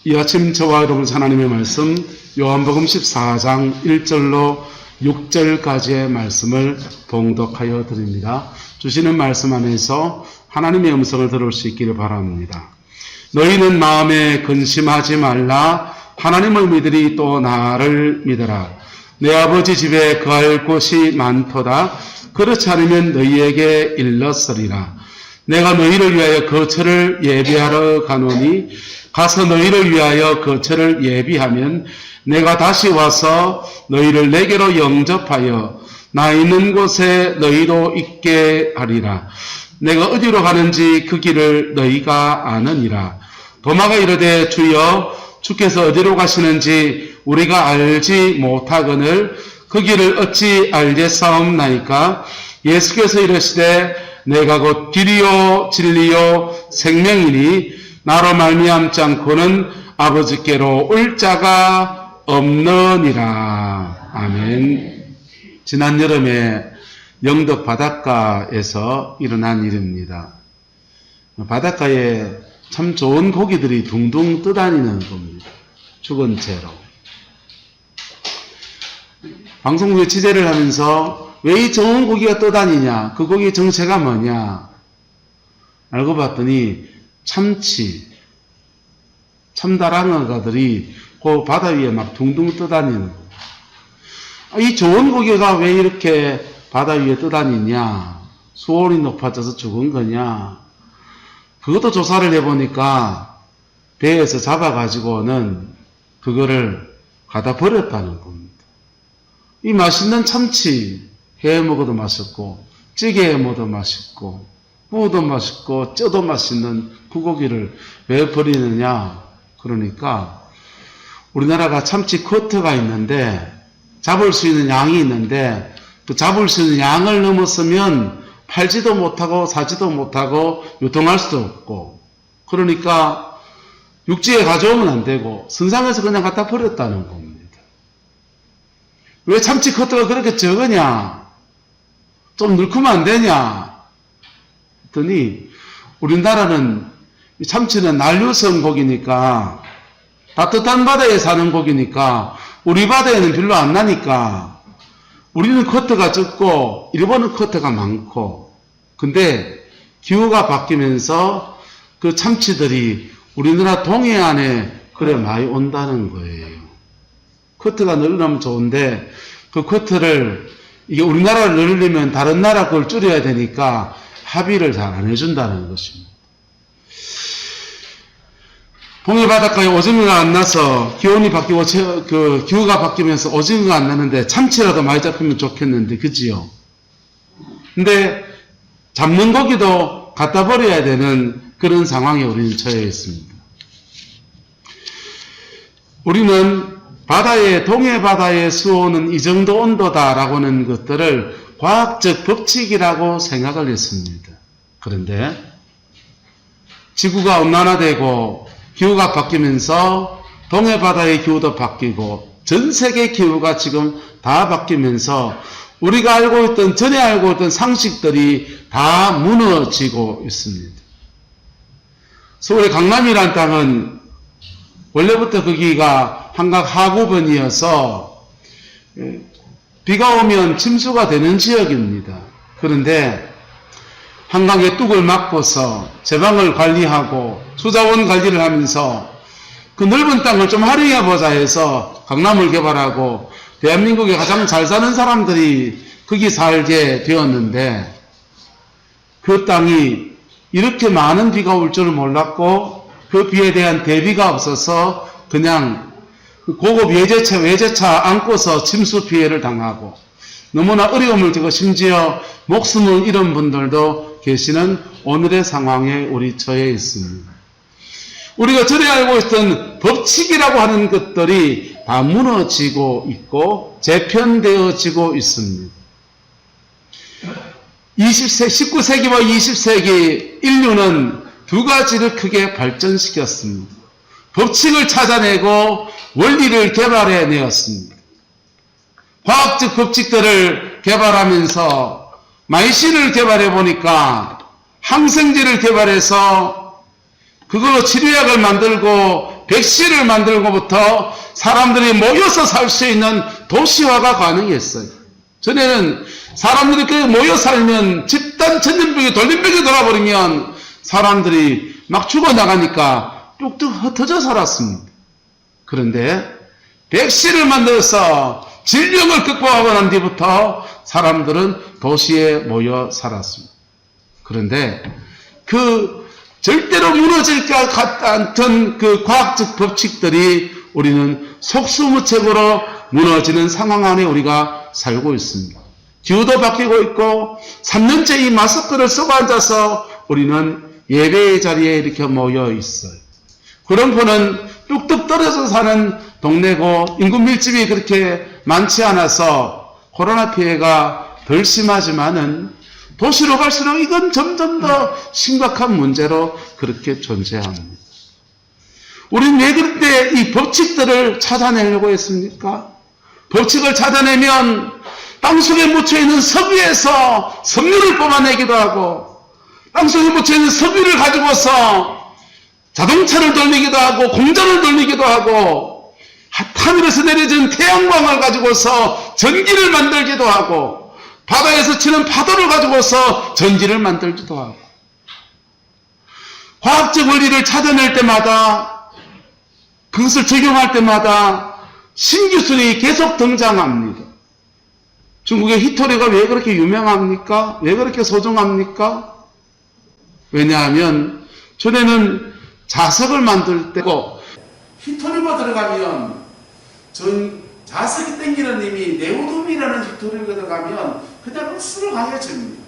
이 아침 저와 여러분 하나님의 말씀 요한복음 14장 1절로 6절까지의 말씀을 봉독하여 드립니다. 주시는 말씀 안에서 하나님의 음성을 들을 수 있기를 바랍니다. 너희는 마음에 근심하지 말라. 하나님을 믿으리 또 나를 믿으라. 내 아버지 집에 거할 곳이 많도다. 그렇지 않으면 너희에게 일렀으리라. 내가 너희를 위하여 거처를 예비하러 가노니 가서 너희를 위하여 거처를 예비하면 내가 다시 와서 너희를 내게로 영접하여 나 있는 곳에 너희도 있게 하리라. 내가 어디로 가는지 그 길을 너희가 아느니라. 도마가 이르되 주여 주께서 어디로 가시는지 우리가 알지 못하거늘 그 길을 어찌 알겠사옵나이까. 예수께서 이르시되 내가 곧 길이요 진리요 생명이니 나로 말미암지 않고는 아버지께로 올 자가 없느니라. 아멘. 지난 여름에 영덕 바닷가에서 일어난 일입니다. 바닷가에 참 좋은 고기들이 둥둥 떠다니는 겁니다. 죽은 채로. 방송국에 취재를 하면서 왜 이 좋은 고기가 떠다니냐, 그 고기의 정체가 뭐냐 알고 봤더니 참치, 참다랑어가들이 그 바다 위에 막 둥둥 떠다니는 거예요. 이 좋은 고기가 왜 이렇게 바다 위에 떠다니냐, 수온이 높아져서 죽은 거냐, 그것도 조사를 해보니까 배에서 잡아가지고는 그거를 갖다 버렸다는 겁니다. 이 맛있는 참치 해 먹어도 맛있고 찌개 해 먹어도 맛있고 구워도 맛있고 쪄도 맛있는 그 고기를 왜 버리느냐. 그러니까 우리나라가 참치 커트가 있는데 잡을 수 있는 양이 있는데 그 잡을 수 있는 양을 넘었으면 팔지도 못하고 사지도 못하고 유통할 수도 없고, 그러니까 육지에 가져오면 안 되고 선상에서 그냥 갖다 버렸다는 겁니다. 왜 참치 커트가 그렇게 적으냐, 좀 늙으면 안 되냐 했더니 우리나라는 참치는 난류성 고기니까 따뜻한 바다에 사는 고기니까 우리 바다에는 별로 안 나니까 우리는 커트가 적고 일본은 커트가 많고, 근데 기후가 바뀌면서 그 참치들이 우리나라 동해안에 그래 많이 온다는 거예요. 커트가 늘어나면 좋은데 그 커트를 이게 우리나라를 늘리려면 다른 나라 걸 줄여야 되니까 합의를 잘 안 해준다는 것입니다. 동해 바닷가에 오징어가 안 나서 기온이 바뀌고 기후가 바뀌면서 오징어가 안 나는데 참치라도 많이 잡히면 좋겠는데, 그지요? 근데 잡는 고기도 갖다 버려야 되는 그런 상황에 우리는 처해 있습니다. 우리는 동해 바다의 수온은 이 정도 온도다라고 하는 것들을 과학적 법칙이라고 생각을 했습니다. 그런데 지구가 온난화되고 기후가 바뀌면서 동해 바다의 기후도 바뀌고 전 세계 기후가 지금 다 바뀌면서 우리가 전에 알고 있던 상식들이 다 무너지고 있습니다. 서울의 강남이라는 땅은 원래부터 거기가 한강 하구변이어서 비가 오면 침수가 되는 지역입니다. 그런데 한강에 뚝을 막고서 제방을 관리하고 수자원 관리를 하면서 그 넓은 땅을 좀 활용해보자 해서 강남을 개발하고 대한민국에 가장 잘 사는 사람들이 거기 살게 되었는데, 그 땅이 이렇게 많은 비가 올 줄 몰랐고 그 비에 대한 대비가 없어서 그냥 고급 외제차 안고서 침수 피해를 당하고 너무나 어려움을 겪고 심지어 목숨을 잃은 분들도 계시는 오늘의 상황에 우리 처해 있습니다. 우리가 전에 알고 있던 법칙이라고 하는 것들이 다 무너지고 있고 재편되어지고 있습니다. 19세기와 20세기 인류는 두 가지를 크게 발전시켰습니다. 법칙을 찾아내고 원리를 개발해내었습니다. 과학적 법칙들을 개발하면서 마이신을 개발해보니까 항생제를 개발해서 그걸로 치료약을 만들고 백시를 만들고부터 사람들이 모여서 살 수 있는 도시화가 가능했어요. 전에는 사람들이 그 모여 살면 집단 전염병이 돌림병이 돌아버리면 사람들이 막 죽어나가니까 뚝뚝 흩어져 살았습니다. 그런데 백시를 만들어서 질병을 극복하고 난 뒤부터 사람들은 도시에 모여 살았습니다. 그런데 그 절대로 무너질 것 같던 그 과학적 법칙들이 우리는 속수무책으로 무너지는 상황 안에 우리가 살고 있습니다. 기후도 바뀌고 있고 3년째 이 마스크를 쓰고 앉아서 우리는 예배의 자리에 이렇게 모여 있어요. 구룡포는 뚝뚝 떨어져 사는 동네고 인구 밀집이 그렇게 많지 않아서 코로나 피해가 덜 심하지만은 도시로 갈수록 이건 점점 더 심각한 문제로 그렇게 존재합니다. 우리는 왜 그때 이 법칙들을 찾아내려고 했습니까? 법칙을 찾아내면 땅속에 묻혀있는 석유에서 석유를 뽑아내기도 하고 땅속에 묻혀있는 석유를 가지고서 자동차를 돌리기도 하고 공장을 돌리기도 하고 하늘에서 내려진 태양광을 가지고서 전기를 만들기도 하고 바다에서 치는 파도를 가지고서 전기를 만들기도 하고 과학적 원리를 찾아낼 때마다 그것을 적용할 때마다 신기술이 계속 등장합니다. 중국의 히토리가 왜 그렇게 유명합니까? 왜 그렇게 소중합니까? 왜냐하면 전에는 자석을 만들 때고 히토리가 들어가면 자석이 땡기는 힘이 네오돔이라는 히토리가 들어가면 그대로 술을 강해집니다.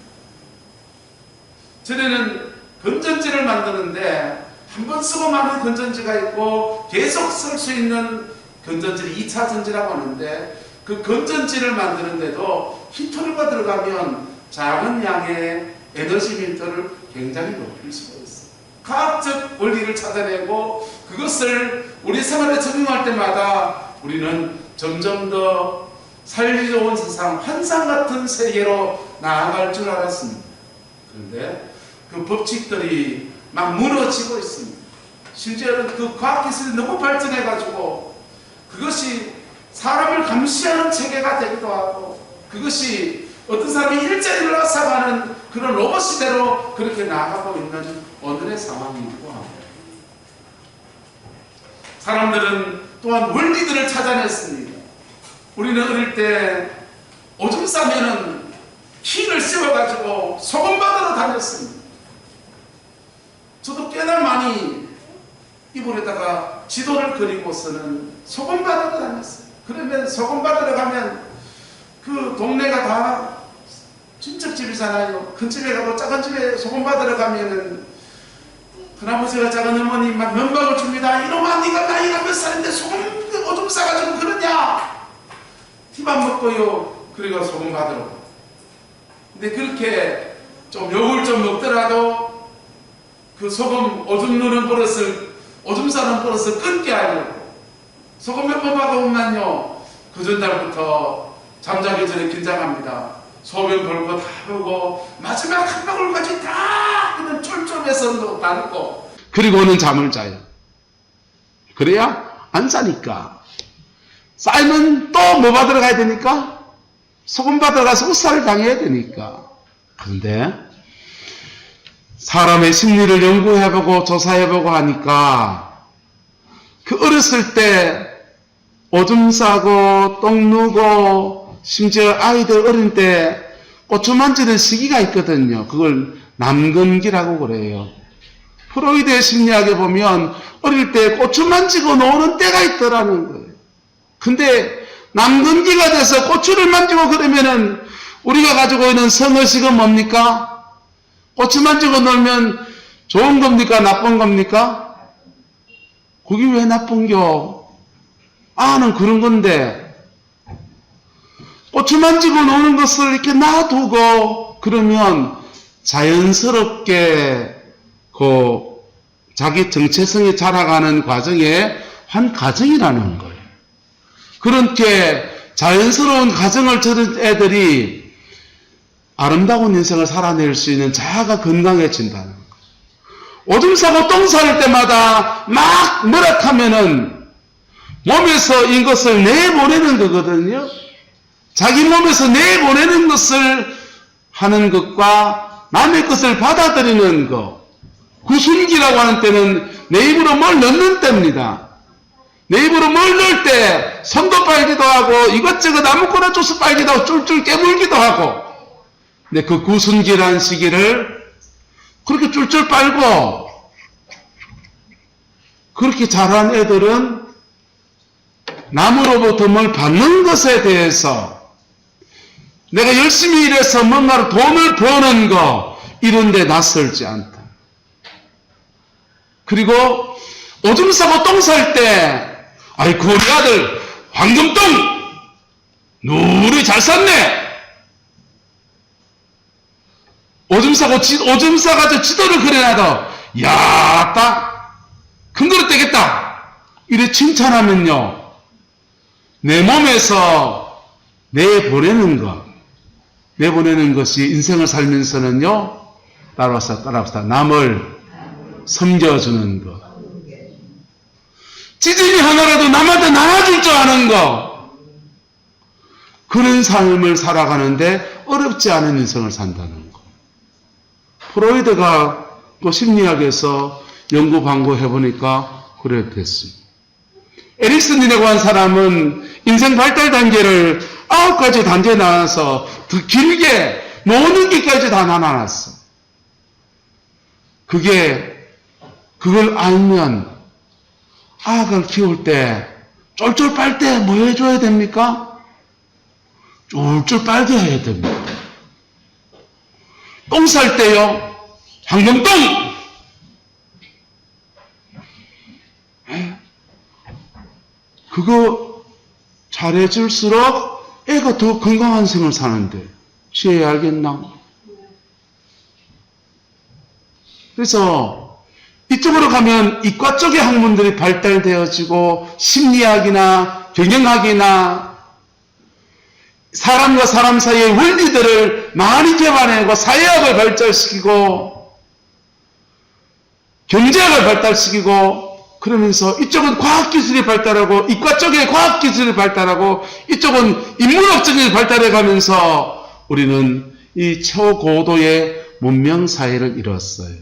전에는 건전지를 만드는데 한 번 쓰고 마는 건전지가 있고 계속 쓸 수 있는 건전지를 2차 전지라고 하는데 그 건전지를 만드는데도 히토리가 들어가면 작은 양의 에너지 밀도를 굉장히 높일 수가 있어요. 과학적 원리를 찾아내고 그것을 우리 생활에 적용할 때마다 우리는 점점 더 살기 좋은 세상, 환상 같은 세계로 나아갈 줄 알았습니다. 그런데 그 법칙들이 막 무너지고 있습니다. 실제로는 그 과학기술이 너무 발전해가지고 그것이 사람을 감시하는 체계가 되기도 하고 그것이 어떤 사람이 일자리를 앗아가는 그런 로봇 시대로 그렇게 나아가고 있는 오늘의 상황이기도 합니다. 사람들은 또한 원리들을 찾아냈습니다. 우리는 어릴 때 오줌 싸면은 키를 씌워가지고 소금 받으러 다녔습니다. 저도 꽤나 많이 이불에다가 지도를 그리고서는 소금 받으러 다녔어요. 그러면 소금 받으러 가면 그 동네가 다 친척집이잖아요. 큰 집에 가고 작은 집에 소금 받으러 가면은 큰아버지가 작은 어머니 막 면박을 줍니다. 이놈아 네가 나이가 몇 살인데 소금 오줌 싸가지고 그러냐? 티밥 먹고요. 그리고 소금 받으러. 근데 그렇게 좀 욕을 좀 먹더라도 그 소금 오줌 누는 버릇을 오줌 싸는 버릇을 끊게 하려고 소금 몇 번 받아오면요 그 전날부터 잠자기 전에 긴장합니다. 소변 걸고 다 보고 마지막 한 방울까지 다 그냥 쫄쫄해서 밟고 그리고는 잠을 자요. 그래야 안 싸니까. 싸면 또 뭐 받으러 가야 되니까? 소금 받으러 가서 우살을 당해야 되니까. 그런데 사람의 심리를 연구해보고 조사해보고 하니까 그 어렸을 때 오줌 싸고 똥 누고 심지어 아이들 어릴 때 고추 만지는 시기가 있거든요. 그걸 남금기라고 그래요. 프로이드의 심리학에 보면 어릴 때 고추 만지고 노는 때가 있더라는 거예요. 근데 남금기가 돼서 고추를 만지고 그러면은 우리가 가지고 있는 성의식은 뭡니까? 고추 만지고 놀면 좋은 겁니까? 나쁜 겁니까? 그게 왜 나쁜겨? 아는 그런 건데 고추 만지고 노는 것을 이렇게 놔두고 그러면 자연스럽게 그 자기 정체성이 자라가는 과정에 한 과정이라는 거예요. 그렇게 자연스러운 과정을 들은 애들이 아름다운 인생을 살아낼 수 있는 자아가 건강해진다는 거예요. 오줌 싸고 똥 쌀 때마다 막 뭐라 하면은 몸에서 이것을 내보내는 거거든요. 자기 몸에서 내보내는 것을 하는 것과 남의 것을 받아들이는 것. 구순기라고 하는 때는 내 입으로 뭘 넣는 때입니다. 내 입으로 뭘 넣을 때 손도 빨기도 하고 이것저것 아무거나 줘서 빨기도 하고 쫄쫄 깨물기도 하고. 근데 그 구순기라는 시기를 그렇게 쫄쫄 빨고 그렇게 잘한 애들은 남으로부터 뭘 받는 것에 대해서 내가 열심히 일해서 뭔가를 돈을 버는 거 이런 데 낯설지 않다. 그리고 오줌 싸고 똥 쌀 때 아이고 우리 아들 황금똥 누리 잘 쌌네. 오줌 싸가지고 지도를 그려놔도 야 딱 큰 그릇 되겠다 이래 칭찬하면요 내 몸에서 내보내는 것이 인생을 살면서는요 따라서 남을 섬겨주는 것, 찌짐이 하나라도 남한테 나눠줄 줄 아는 것, 그런 삶을 살아가는데 어렵지 않은 인생을 산다는 것. 프로이드가 또 심리학에서 연구 방구해보니까 그래 됐습니다. 에릭슨이라고 한 사람은 인생 발달 단계를 9가지 단계에 나눠서 더 길게 노는기까지 다 나눠놨어. 그걸 알면 아이를 키울 때 쫄쫄 빨 때 뭐 해줘야 됩니까? 쫄쫄 빨게 해야 됩니다. 똥 쌀 때요, 황금똥! 그거 잘해줄수록 애가 더 건강한 생을 사는데, 시해야 알겠나? 그래서 이쪽으로 가면 이과 쪽의 학문들이 발달되어지고, 심리학이나 경영학이나 사람과 사람 사이의 원리들을 많이 개발해내고 사회학을 발달시키고 경제학을 발달시키고 그러면서 이쪽은 과학기술이 발달하고 이과 쪽에 과학기술이 발달하고 이쪽은 인문학적인 발달해 가면서 우리는 이 초고도의 문명사회를 이뤘어요.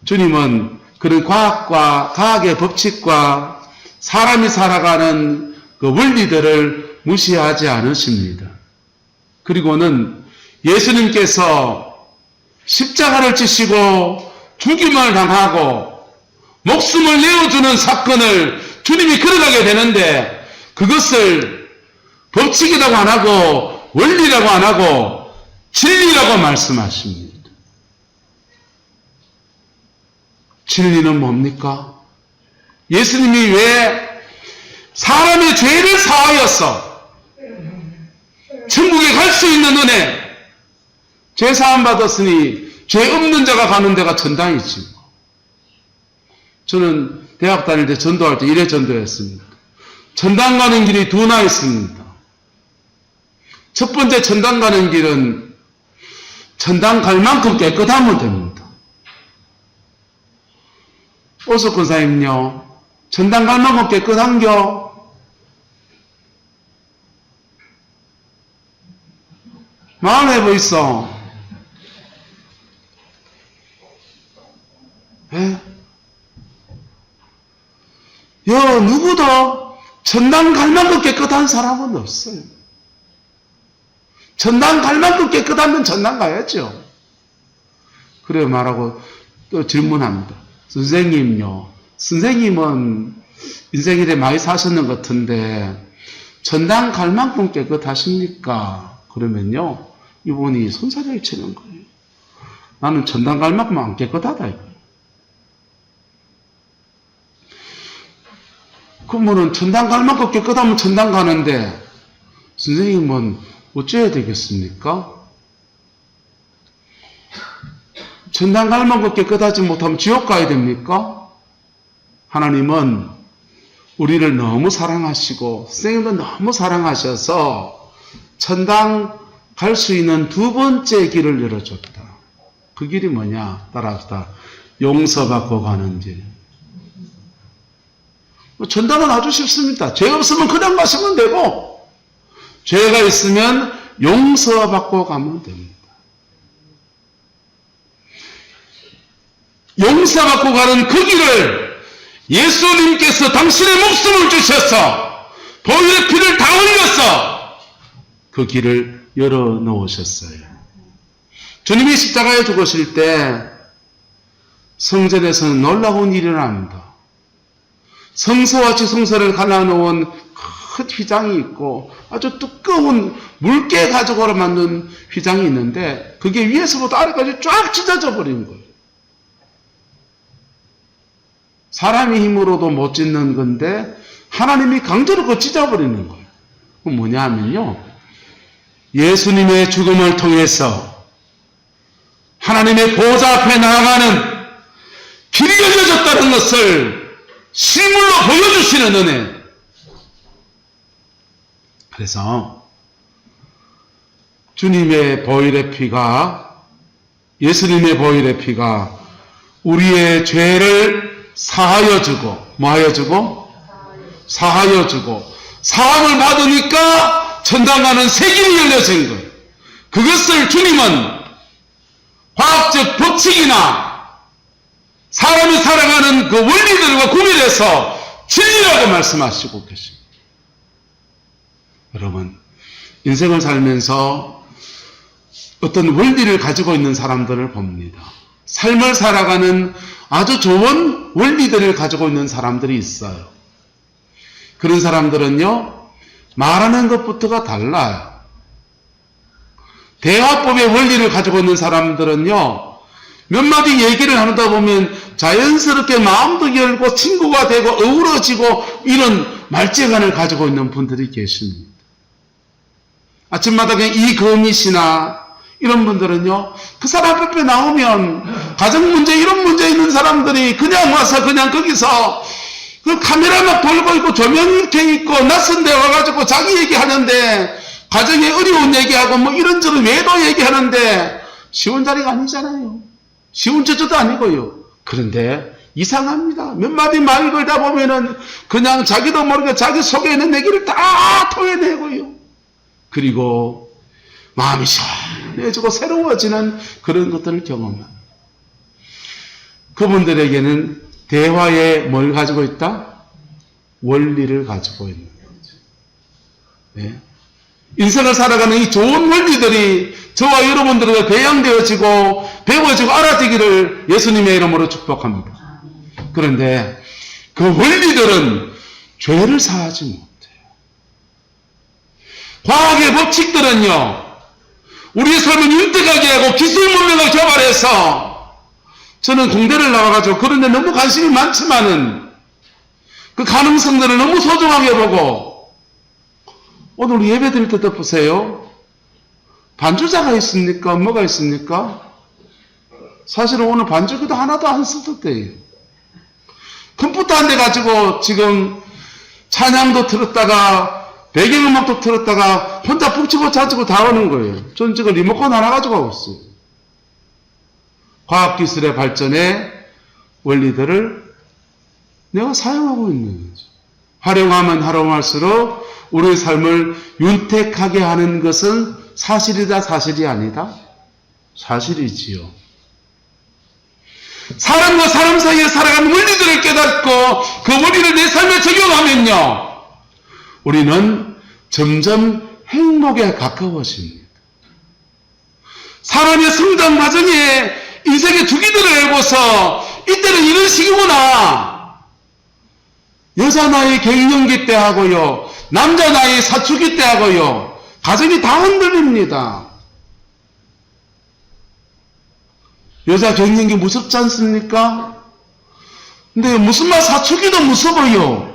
주님은 그런 과학의 법칙과 사람이 살아가는 그 원리들을 무시하지 않으십니다. 그리고는 예수님께서 십자가를 지시고 죽임을 당하고 목숨을 내어주는 사건을 주님이 걸어가게 되는데 그것을 법칙이라고 안 하고 원리라고 안 하고 진리라고 말씀하십니다. 진리는 뭡니까? 예수님이 왜 사람의 죄를 사하여서 천국에 갈 수 있는 은혜, 죄 사함 받았으니 죄 없는 자가 가는 데가 천당이지. 저는 대학 다닐 때 전도할 때 이래 전도했습니다. 천당 가는 길이 두나 있습니다. 첫 번째 천당 가는 길은 천당 갈 만큼 깨끗하면 됩니다. 오석 권사님요, 천당 갈 만큼 깨끗한겨? 말해보이소. 누구도 천당 갈 만큼 깨끗한 사람은 없어요. 천당 갈 만큼 깨끗하면 천당 가야죠. 그래 말하고 또 질문합니다. 선생님요, 선생님은 인생일에 많이 사셨는 것 같은데 천당 갈 만큼 깨끗하십니까? 그러면요, 이분이 손사래를 치는 거예요. 나는 천당 갈 만큼 안 깨끗하다 이거예요. 그러면은 천당 갈 만큼 깨끗하면 천당 가는데 선생님은 어째야 되겠습니까? 천당 갈 만큼 깨끗하지 못하면 지옥 가야 됩니까? 하나님은 우리를 너무 사랑하시고 선생님도 너무 사랑하셔서 천당 갈 수 있는 두 번째 길을 열어줬다. 그 길이 뭐냐? 따라합시다. 용서받고 가는 길. 전담은 아주 쉽습니다. 죄 없으면 그냥 마시면 되고, 죄가 있으면 용서받고 가면 됩니다. 용서받고 가는 그 길을 예수님께서 당신의 목숨을 주셔서 보혈의 피를 다 흘려서 그 길을 열어놓으셨어요. 주님이 십자가에 죽으실 때 성전에서는 놀라운 일이 일어납니다. 성소와 지성소를 갈라놓은 큰 휘장이 있고 아주 두꺼운 물개 가죽으로 만든 휘장이 있는데 그게 위에서부터 아래까지 쫙 찢어져 버린 거예요. 사람의 힘으로도 못 찢는 건데 하나님이 강제로 그거 찢어버리는 거예요. 그건 뭐냐 하면요, 예수님의 죽음을 통해서 하나님의 보좌 앞에 나아가는 길이 열려졌다는 것을 실물로 보여주시는 은혜. 그래서 주님의 보혈의 피가, 예수님의 보혈의 피가 우리의 죄를 사하여 주고, 뭐 하여 주고? 사하여 주고, 사함을 받으니까 천당 가는 새 길이 열려진 거예요. 그것을 주님은 과학적 법칙이나 사람이 살아가는 그 원리들과 구별해서 진리라고 말씀하시고 계십니다. 여러분, 인생을 살면서 어떤 원리를 가지고 있는 사람들을 봅니다. 삶을 살아가는 아주 좋은 원리들을 가지고 있는 사람들이 있어요. 그런 사람들은요, 말하는 것부터가 달라요. 대화법의 원리를 가지고 있는 사람들은요, 몇 마디 얘기를 하다 보면 자연스럽게 마음도 열고 친구가 되고 어우러지고 이런 말재간을 가지고 있는 분들이 계십니다. 아침마다 그냥 이금희 씨나 이런 분들은요, 그 사람 앞에 나오면 가정 문제 이런 문제 있는 사람들이 그냥 와서 그냥 거기서 그 카메라 막 돌고 있고 조명 이렇게 있고 낯선 데 와가지고 자기 얘기하는데 가정에 어려운 얘기하고 뭐 이런저런 외도 얘기하는데 쉬운 자리가 아니잖아요. 쉬운 저저도 아니고요. 그런데 이상합니다. 몇 마디 말 걸다 보면은 그냥 자기도 모르게 자기 속에 있는 얘기를 다 토해내고요. 그리고 마음이 시원해지고 새로워지는 그런 것들을 경험합니다. 그분들에게는 대화에 뭘 가지고 있다? 원리를 가지고 있는 거죠. 네. 인생을 살아가는 이 좋은 원리들이 저와 여러분들에게 배양되어지고 배워지고 알아지기를 예수님의 이름으로 축복합니다. 그런데 그 원리들은 죄를 사하지 못해요. 과학의 법칙들은요, 우리의 삶을 윤택하게 하고 기술 문명을 개발해서, 저는 공대를 나와가지고 그런데 너무 관심이 많지만은 그 가능성들을 너무 소중하게 보고, 오늘 우리 예배 드릴 때도 보세요. 반주자가 있습니까? 뭐가 있습니까? 사실은 오늘 반주기도 하나도 안 썼대요. 컴퓨터 한 대 가지고 지금 찬양도 틀었다가 배경음악도 틀었다가 혼자 북치고 자치고 다 하는 거예요. 전 지금 리모컨 하나 가지고 하고 있어요. 과학기술의 발전의 원리들을 내가 사용하고 있는 거죠. 활용하면 활용할수록 우리의 삶을 윤택하게 하는 것은 사실이다, 사실이 아니다? 사실이지요. 사람과 사람 사이에 살아가는 원리들을 깨닫고 그 원리를 내 삶에 적용하면요, 우리는 점점 행복에 가까워집니다. 사람의 성장 과정에 인생의 주기들을 해보서 이때는 이런 시기구나. 여자 나이 갱년기 때 하고요, 남자 나이 사춘기 때 하고요, 가정이 다 흔들립니다. 여자 갱년기 무섭지 않습니까? 근데 무슨 말 사춘기도 무서워요.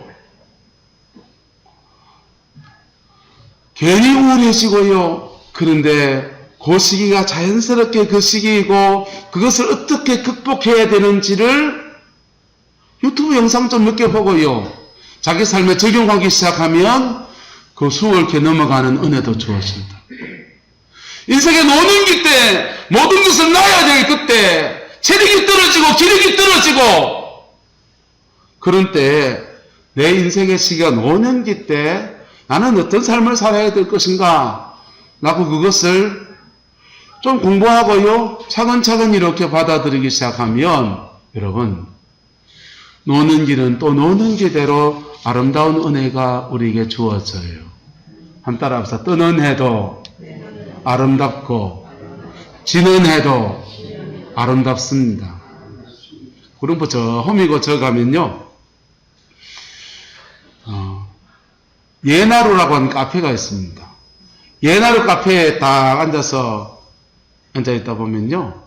괜히 우울해지고요. 그런데 그 시기가 자연스럽게 그 시기이고 그것을 어떻게 극복해야 되는지를 유튜브 영상 좀 몇 개 보고요, 자기 삶에 적용하기 시작하면 그 수월케 넘어가는 은혜도 주어진다. 인생의 노년기 때 모든 것을 놔야 될 그때 체력이 떨어지고 기력이 떨어지고 그런 때 내 인생의 시기가 노년기 때 나는 어떤 삶을 살아야 될 것인가 라고 그것을 좀 공부하고요 차근차근 이렇게 받아들이기 시작하면 여러분 노는 길은 또 노는 길대로 아름다운 은혜가 우리에게 주어져요. 한 따라 합시다. 뜨는 해도 아름답고 지는 해도 아름답습니다. 구름포 저 험이고 저 가면요 예나루라고 하는 카페가 있습니다. 예나루 카페에 딱 앉아있다 보면요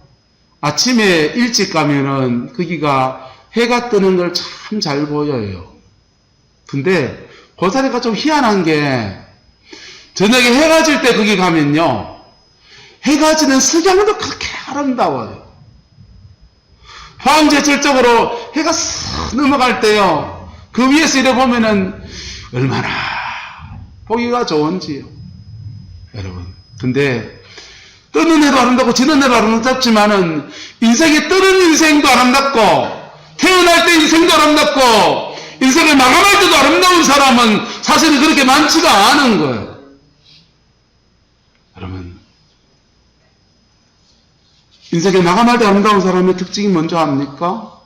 아침에 일찍 가면은 거기가 해가 뜨는 걸 참 잘 보여요. 근데 그 자리가 좀 희한한 게 저녁에 해가 질 때 거기 가면요 해가 지는 석양도 그렇게 아름다워요. 황제철적으로 해가 싹 넘어갈 때요 그 위에서 이래 보면은 얼마나 보기가 좋은지요 여러분. 근데 뜨는 해도 아름답고 지는 해도 아름답지만은 인생에 뜨는 인생도 아름답고 태어날 때 인생도 아름답고 인생을 마감할 때도 아름다운 사람은 사실은 그렇게 많지가 않은 거예요. 여러분 인생을 마감할 때 아름다운 사람의 특징이 뭔지 압니까?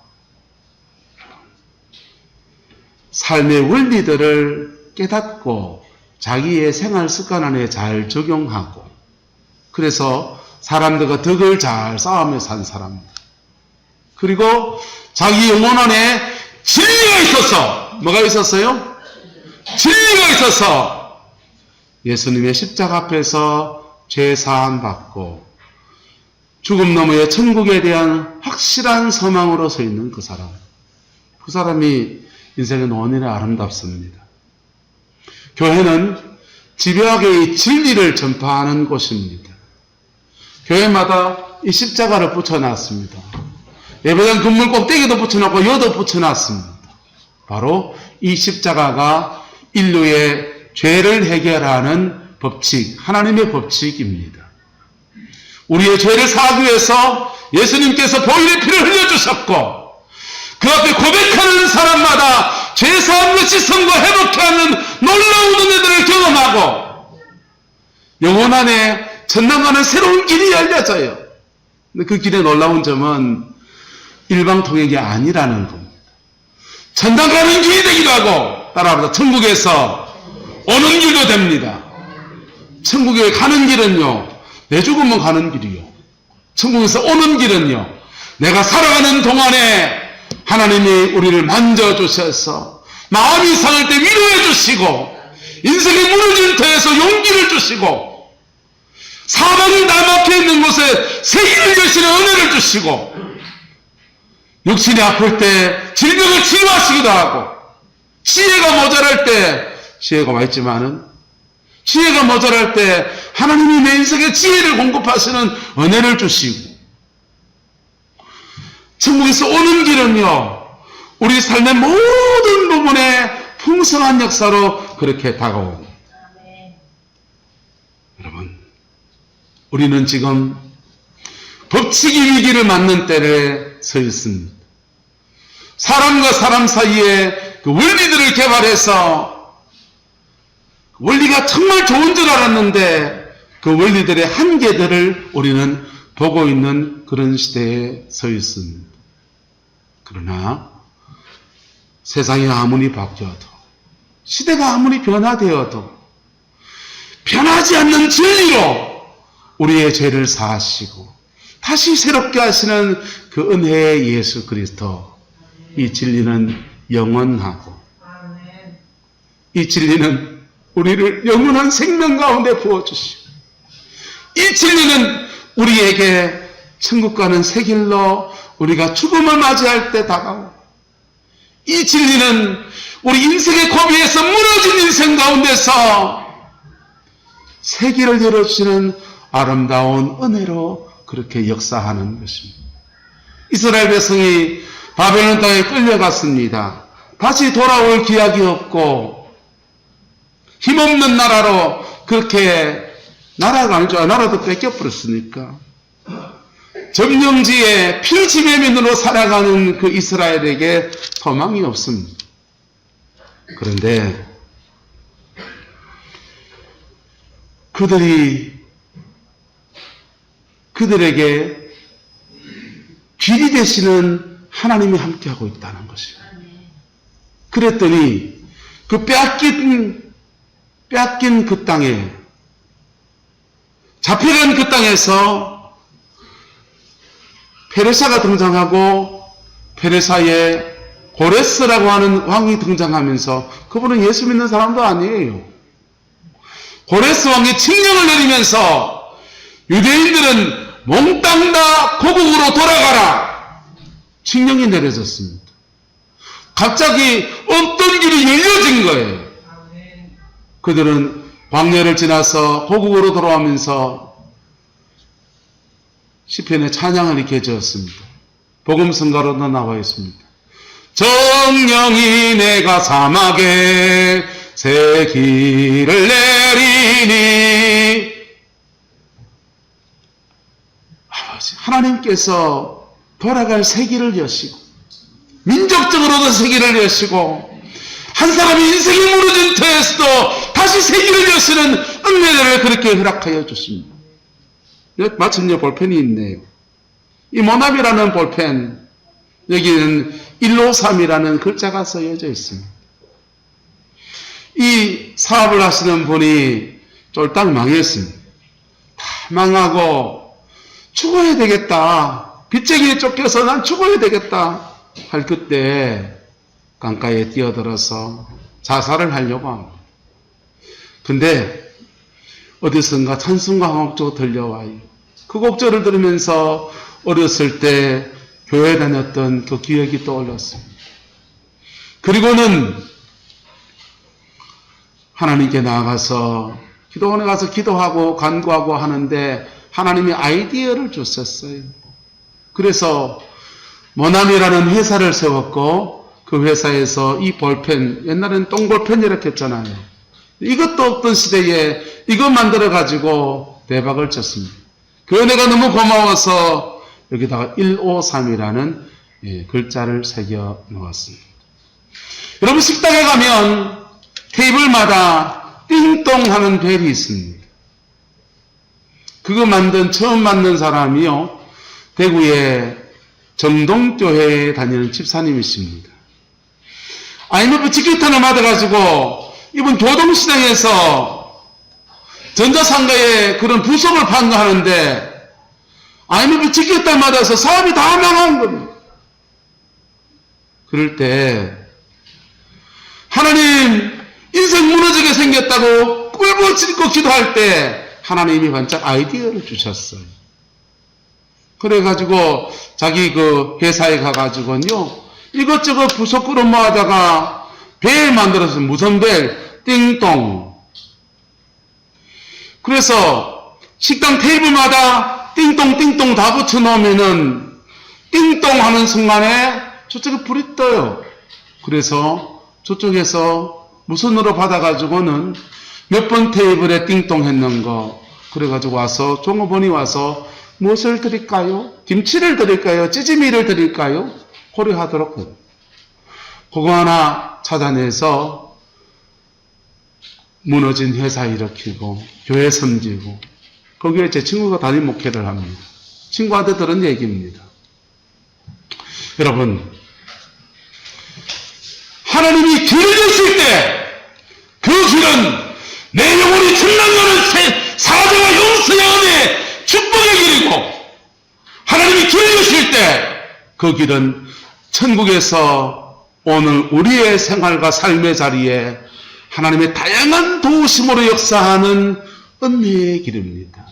삶의 원리들을 깨닫고 자기의 생활 습관 안에 잘 적용하고 그래서 사람들과 덕을 잘 쌓으며 산 사람들 그리고 자기 영혼 안에 진리가 있어서 뭐가 있었어요? 진리가 있어서 예수님의 십자가 앞에서 죄사함 받고 죽음 너머의 천국에 대한 확실한 소망으로 서 있는 그 사람. 그 사람이 인생의 노년에 아름답습니다. 교회는 집요하게 진리를 전파하는 곳입니다. 교회마다 이 십자가를 붙여놨습니다. 예배당 건물 꼭대기도 붙여놨고 여도 붙여놨습니다. 바로 이 십자가가 인류의 죄를 해결하는 법칙, 하나님의 법칙입니다. 우리의 죄를 사하기 위해서 예수님께서 보혈의 피를 흘려주셨고 그 앞에 고백하는 사람마다 죄사함과 씻음과 회복케 하는 놀라운 은혜들을 경험하고 영혼 안에 천당 가는 새로운 길이 열려져요. 근데 그 길의 놀라운 점은 일방통행이 아니라는 겁니다. 천당 가는 길이 되기도 하고 따라합니다. 천국에서 오는 길도 됩니다. 천국에 가는 길은요 내 죽으면 가는 길이요. 천국에서 오는 길은요 내가 살아가는 동안에 하나님이 우리를 만져주셔서 마음이 상할 때 위로해 주시고 인생이 무너진 터에서 용기를 주시고 사방이 나막혀 있는 곳에 새 길을 여시는 은혜를 주시고 육신이 아플 때 질병을 치유하시기도 하고 지혜가 모자랄 때 지혜가 많지만은 지혜가 모자랄 때 하나님이 내 인생에 지혜를 공급하시는 은혜를 주시고 천국에서 오는 길은요 우리 삶의 모든 부분에 풍성한 역사로 그렇게 다가옵니다. 여러분 우리는 지금 법칙이 위기를 맞는 때에 서 있습니다. 사람과 사람 사이에 그 원리들을 개발해서 원리가 정말 좋은 줄 알았는데 그 원리들의 한계들을 우리는 보고 있는 그런 시대에 서 있습니다. 그러나 세상이 아무리 바뀌어도 시대가 아무리 변화되어도 변하지 않는 진리로 우리의 죄를 사하시고 다시 새롭게 하시는 그 은혜의 예수 그리스도 이 진리는 영원하고 이 진리는 우리를 영원한 생명 가운데 부어주시고 이 진리는 우리에게 천국 가는 새 길로 우리가 죽음을 맞이할 때 다가오고 이 진리는 우리 인생의 고비에서 무너진 인생 가운데서 새 길을 열어주시는 아름다운 은혜로 그렇게 역사하는 것입니다. 이스라엘 백성이 바벨론 땅에 끌려갔습니다. 다시 돌아올 기약이 없고 힘없는 나라로 그렇게 나라가 아니죠. 나라도 뺏겨버렸으니까. 점령지에 피지배민으로 살아가는 그 이스라엘에게 소망이 없습니다. 그런데 그들에게 길이 되시는 하나님이 함께하고 있다는 것입니다. 그랬더니 그 빼앗긴 그 땅에, 잡혀간 그 땅에서 페르사가 등장하고 페르사의 고레스라고 하는 왕이 등장하면서 그분은 예수 믿는 사람도 아니에요. 고레스 왕이 칙령을 내리면서 유대인들은 몽땅 다 고국으로 돌아가라. 칙령이 내려졌습니다. 갑자기 없던 길이 열려진 거예요. 그들은 광야를 지나서 고국으로 돌아오면서 시편의 찬양을 이렇게 지었습니다. 복음성가로도 나와 있습니다. 정령이 내가 사막에 새 길을 내리니, 하나님께서 돌아갈 새 길을 여시고 민족적으로도 새 길을 여시고 한 사람이 인생이 무너진 터에서도 다시 새 길을 여시는 은혜를 그렇게 허락하여 주십니다. 마침 여 볼펜이 있네요. 이 모나미라는 볼펜, 여기는 153이라는 글자가 써여져 있습니다. 이 사업을 하시는 분이 쫄딱 망했습니다. 다 망하고 죽어야 되겠다, 빚쟁이에 쫓겨서 난 죽어야 되겠다 할 그때 강가에 뛰어들어서 자살을 하려고 합니다. 근데 어디선가 찬송가 한 곡조 들려와요. 그 곡조를 들으면서 어렸을 때 교회 다녔던 그 기억이 떠올랐습니다. 그리고는 하나님께 나아가서 기도원에 가서 기도하고 간구하고 하는데 하나님이 아이디어를 줬었어요. 그래서 모나미라는 회사를 세웠고 그 회사에서 이 볼펜, 옛날에는 똥볼펜 이렇게 했잖아요. 이것도 없던 시대에 이거 만들어 가지고 대박을 쳤습니다. 그 은혜가 너무 고마워서 여기다가 153이라는 글자를 새겨 놓았습니다. 여러분, 식당에 가면 테이블마다 띵동 하는 벨이 있습니다. 그거 처음 만든 사람이요, 대구의 정동교회에 다니는 집사님이십니다. IMF 직격탄을 맞아가지고 이번 교동시장에서 전자상가에 그런 부속을 판매하는데 IMF 직격탄 맞아서 사업이 다 망한 겁니다. 그럴 때 하나님, 인생 무너지게 생겼다고 꿀벌 찢고 기도할 때 하나님이 반짝 아이디어를 주셨어요. 그래가지고 자기 그 회사에 가가지고요, 이것저것 부속 끌어 모아다가 벨 만들어서, 무선 벨, 띵동. 그래서 식당 테이블마다 띵동 띵동 다 붙여놓으면은 띵동 하는 순간에 저쪽에 불이 떠요. 그래서 저쪽에서 무선으로 받아가지고는 몇 번 테이블에 띵동 했는 거, 그래가지고 와서 종업원이 와서 무엇을 드릴까요? 김치를 드릴까요? 찌짐이를 드릴까요? 고려하도록 해요. 그거 하나 찾아내서 무너진 회사 일으키고 교회 섬기고, 거기에 제 친구가 담임 목회를 합니다. 친구한테 들은 얘기입니다. 여러분, 하나님이 길을 주실 때 그 길은 내 영혼이 충만하는 사자와 용서의 은혜, 축복의 길이고, 하나님이 길을 주실 때 그 길은 천국에서 오늘 우리의 생활과 삶의 자리에 하나님의 다양한 도우심으로 역사하는 은혜의 길입니다.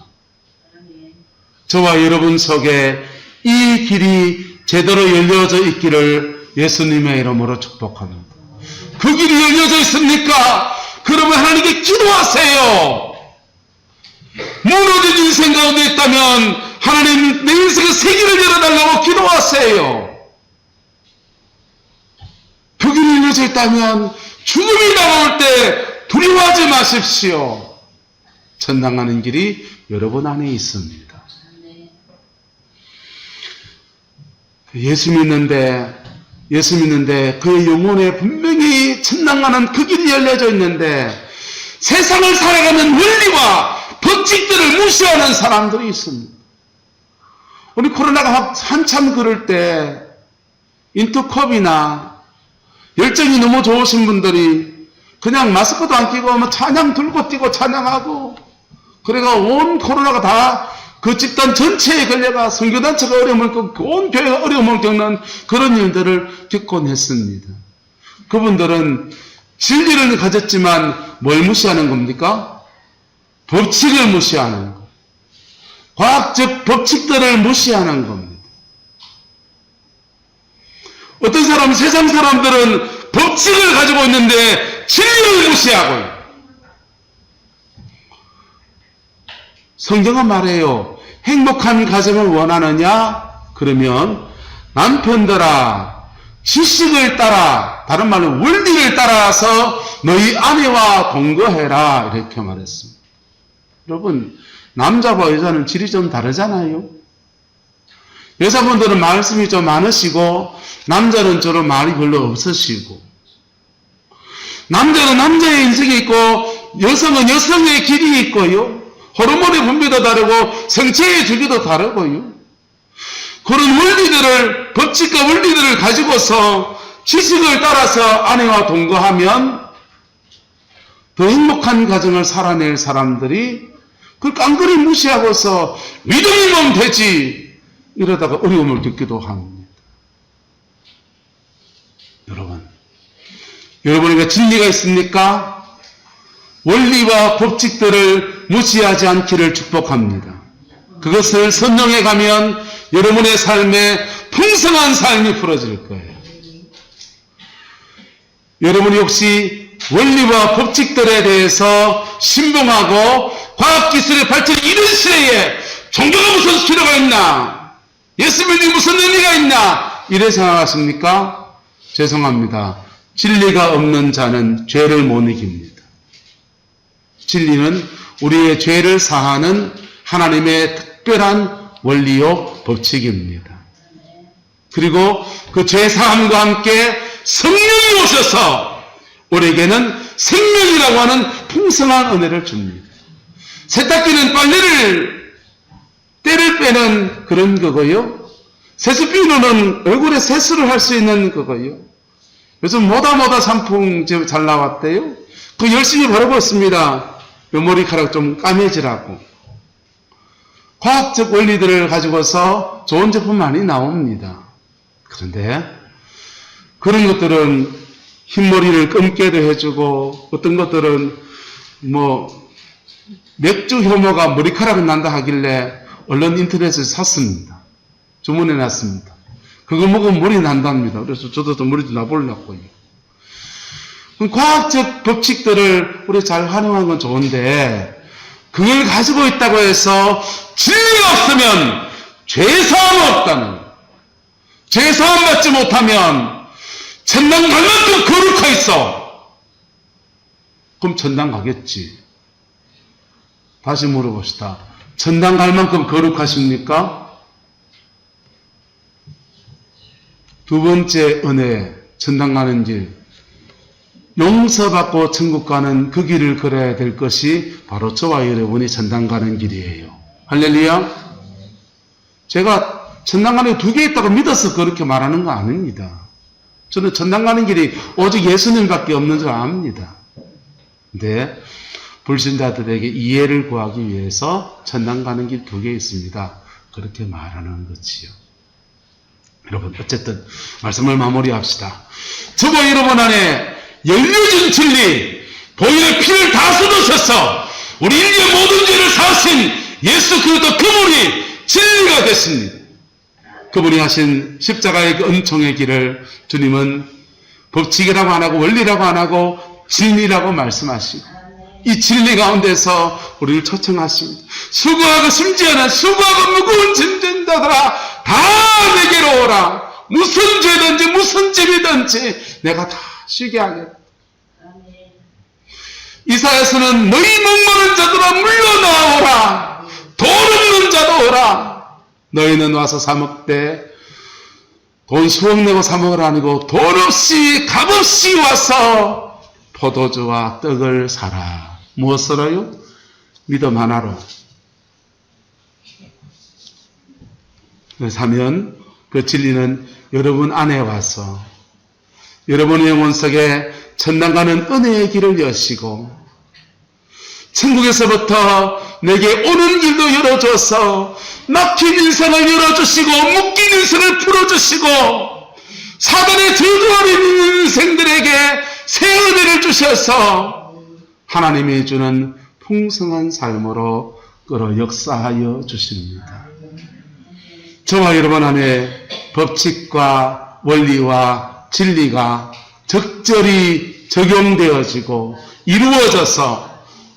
저와 여러분 속에 이 길이 제대로 열려져 있기를 예수님의 이름으로 축복합니다. 그 길이 열려져 있습니까? 그러면 하나님께 기도하세요. 무너진 인생 가운데 있다면 하나님, 내 인생의 새 길을 열어달라고 기도하세요. 그 길이 열려져 있다면 죽음이 다가올 때 두려워하지 마십시오. 천당 가는 길이 여러분 안에 있습니다. 예수 믿는데 그의 영혼에 분명히 천당 가는 그 길이 열려져 있는데 세상을 살아가는 원리와 법칙들을 무시하는 사람들이 있습니다. 우리 코로나가 한참 그럴 때 인터컵이나 열정이 너무 좋으신 분들이 그냥 마스크도 안 끼고 뭐 찬양 들고 뛰고 찬양하고 그래가 온 코로나가 다 그 집단 전체에 걸려가 선교단체가 어려움을 겪고 온 교회가 어려움을 겪는 그런 일들을 겪곤 했습니다. 그분들은 진리를 가졌지만 뭘 무시하는 겁니까? 법칙을 무시하는 것. 과학적 법칙들을 무시하는 겁니다. 어떤 사람, 세상 사람들은 법칙을 가지고 있는데 진리를 무시하고요. 성경은 말해요. 행복한 가정을 원하느냐? 그러면 남편들아 지식을 따라, 다른 말로 원리를 따라서 너희 아내와 동거해라 이렇게 말했습니다. 여러분, 남자와 여자는 질이 좀 다르잖아요. 여자분들은 말씀이 좀 많으시고 남자는 저런 말이 별로 없으시고, 남자는 남자의 인생이 있고 여성은 여성의 길이 있고요. 호르몬의 분비도 다르고 성체의 주기도 다르고요. 그런 원리들을, 법칙과 원리들을 가지고서 지식을 따라서 아내와 동거하면 더 행복한 가정을 살아낼 사람들이 그걸 깡그리 무시하고서 믿음이면 되지 이러다가 어려움을 겪기도 합니다. 여러분에게 진리가 있습니까? 원리와 법칙들을 무시하지 않기를 축복합니다. 그것을 선정해 가면 여러분의 삶에 풍성한 삶이 풀어질 거예요. 여러분이 혹시 원리와 법칙들에 대해서 신봉하고 과학기술의 발전이 이런 시대에 종교가 무슨 필요가 있나? 예수 믿는 무슨 의미가 있나? 이래 생각하십니까? 죄송합니다. 진리가 없는 자는 죄를 못 이깁니다. 진리는 우리의 죄를 사하는 하나님의 특별한 원리요 법칙입니다. 그리고 그 죄사함과 함께 성령이 오셔서 우리에게는 생명이라고 하는 풍성한 은혜를 줍니다. 세탁기는 빨래를 때를 빼는 그런 거고요. 세수비누는 얼굴에 세수를 할 수 있는 거고요. 요즘 뭐다 상품 잘 나왔대요. 그 열심히 바르고 있습니다. 요 머리카락 좀 까매지라고. 과학적 원리들을 가지고서 좋은 제품 많이 나옵니다. 그런데 그런 것들은 흰머리를 감게도 해주고, 어떤 것들은 맥주 혐오가 머리카락이 난다 하길래 얼른 인터넷에서 샀습니다. 주문해 놨습니다. 그거 먹으면 머리 난답니다. 그래서 저도 좀 머리 좀 나보려고요. 과학적 법칙들을 우리 잘 활용하는 건 좋은데, 그걸 가지고 있다고 해서 진리가 없으면 죄사함 없다는, 죄사함 받지 못하면 천당 갈 만큼 거룩하 있어. 그럼 천당 가겠지. 다시 물어봅시다. 천당 갈 만큼 거룩하십니까? 두 번째 은혜, 천당 가는 길. 용서받고 천국 가는 그 길을 걸어야 될 것이 바로 저와 여러분이 천당 가는 길이에요. 할렐루야. 제가 천당 가는 길 두 개 있다고 믿어서 그렇게 말하는 거 아닙니다. 저는 천당 가는 길이 오직 예수님밖에 없는 줄 압니다. 근데 불신자들에게 이해를 구하기 위해서 천당 가는 길 두 개 있습니다. 그렇게 말하는 거지요. 여러분, 어쨌든 말씀을 마무리합시다. 저와 여러분 안에 열려진 진리, 보혈의 피를 다 쏟으셔서 우리 인류의 모든 죄를 사하신 예수 그리스도 그분이 진리가 됐습니다. 그분이 하신 십자가의 그 은총의 길을 주님은 법칙이라고 안 하고 원리라고 안 하고 진리라고 말씀하시고, 이 진리 가운데서 우리를 초청하십니다. 수고하고 심지어는 수고하고 무거운 짐진 자들아 다 내게로 오라. 무슨 죄든지 무슨 짐이든지 내가 다 쉬게 하겠다. 이 이사야서는 너희 목마른 자들아 물러나오라. 돈 없는 자도 오라. 너희는 와서 사 먹되, 돈 수억 내고 사 먹으라 아니고 돈 없이 값없이 와서 포도주와 떡을 사라. 무엇으로요? 믿음 하나로. 사면 그 진리는 여러분 안에 와서 여러분의 영혼 속에 천당 가는 은혜의 길을 여시고 천국에서부터 내게 오는 길도 열어줘서 막힌 인생을 열어주시고 묶인 인생을 풀어주시고 사단의 저주 어린 인생들에게 새 은혜를 주셔서 하나님이 주는 풍성한 삶으로 끌어 역사하여 주십니다. 저와 여러분 안에 법칙과 원리와 진리가 적절히 적용되어지고 이루어져서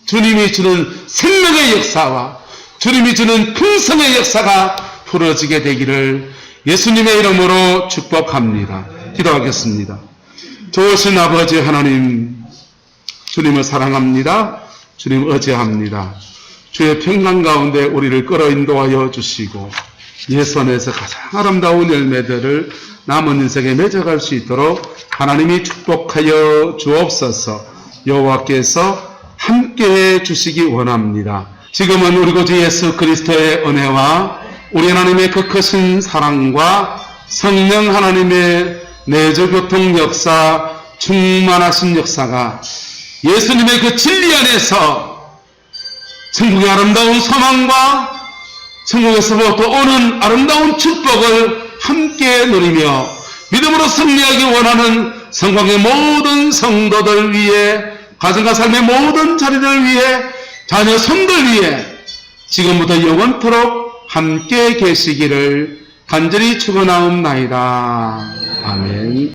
주님이 주는 생명의 역사와 주님이 주는 풍성의 역사가 풀어지게 되기를 예수님의 이름으로 축복합니다. 기도하겠습니다. 좋으신 아버지 하나님, 주님을 사랑합니다. 주님 의지합니다. 주의 평강 가운데 우리를 끌어 인도하여 주시고 예선에서 가장 아름다운 열매들을 남은 인생에 맺어갈 수 있도록 하나님이 축복하여 주옵소서. 여호와께서 함께해 주시기 원합니다. 지금은 우리 구주 예수 그리스도의 은혜와 우리 하나님의 그 크신 사랑과 성령 하나님의 내조교통 역사, 충만하신 역사가 예수님의 그 진리 안에서 천국의 아름다운 소망과 천국에서부터 오는 아름다운 축복을 함께 누리며 믿음으로 승리하기 원하는 성공의 모든 성도들 위해, 가정과 삶의 모든 자리를 위해, 자녀 성들 위해 지금부터 영원토록 함께 계시기를 간절히 축원하옵나이다. 아멘.